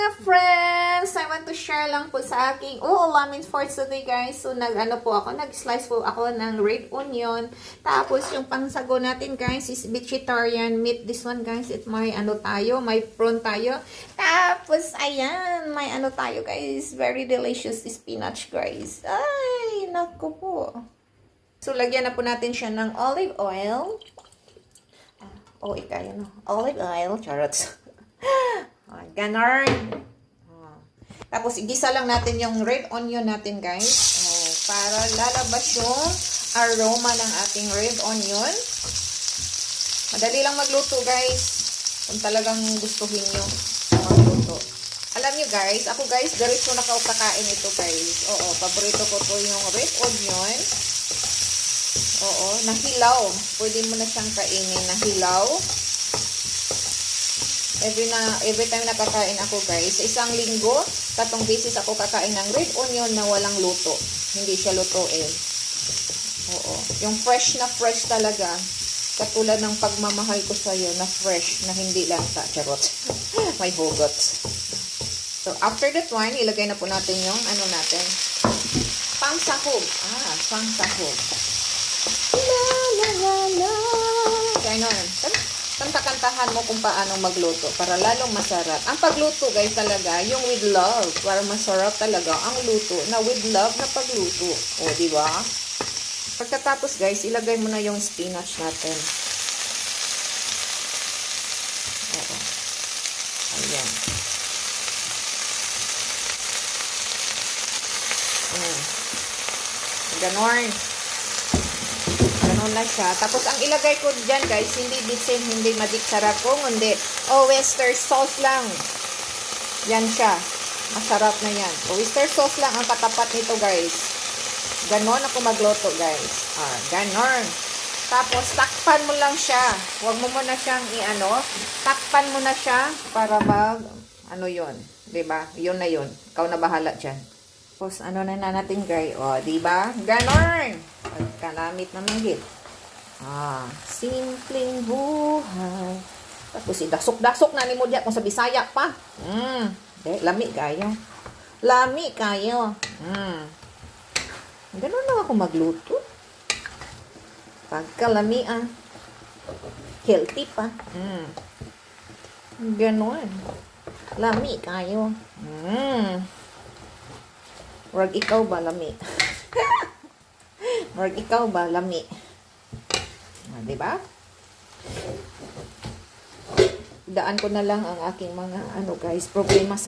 mga friends! I want to share lang po sa aking ulamin for today guys. So nag-slice po ako ng red onion. Tapos yung pangsago natin guys is vegetarian meat. This one guys, it may may prawn tayo. Tapos ayan, may tayo guys. Very delicious spinach guys. Ay, naku po. So lagyan na po natin siya ng olive oil. Olive oil, charots. Ganon. Tapos, igisa lang natin yung red onion natin, guys. Para lalabas yung aroma ng ating red onion. Madali lang magluto, guys. Kung talagang gustuhin nyo magluto. Alam nyo, guys, ako, guys, diretso na kakain ito, guys. Oo, paborito ko to yung red onion. Oo, nahilaw. Pwede mo na siyang kainin na hilaw. Every time nakakain ako guys, sa isang linggo, 3 beses ako kakain ng red onion na walang luto. Hindi siya lutuin. Oo. Yung fresh talaga. Katulad ng pagmamahal ko sa'yo na fresh, na hindi lang charot. May hugot. So, after that one, ilagay na po natin yung natin. Pangsahog. Pangsahog. La la la la. Ganon. Kanta-kantahan mo kung paano magluto para lalong masarap. Ang pagluto guys talaga, yung with love, para masarap talaga ang luto na with love na pagluto. O, di ba? Pagkatapos guys, ilagay mo na yung spinach natin. Oo. Ayan. Ganon. Ganon na siya. Tapos, ang ilagay ko dyan, guys, hindi bitsin, hindi madiksarap ko, hindi. Oyster sauce lang. Yan siya. Masarap na yan. Oyster sauce lang ang katapat nito, guys. Ganon ako magluto, guys. Ganon. Tapos, takpan mo lang siya. Huwag mo muna siyang takpan mo na siya para yun. Diba? Yun na yun. Ikaw na bahala dyan. Tapos, na natin, guys. O, diba? Ganon. Pagkalamit na mahigit. Simpleng buhay. Tapos, idasok-dasok na ni mo dyan kung sa Bisaya pa. Lami kayo. Lami kayo. Ganon na ako magluto. Pagkalami healthy pa. Ganon. Lami kayo. Wag ikaw ba lami? Wag ikaw ba lami? Diba? Daan ko na lang ang aking mga guys, problema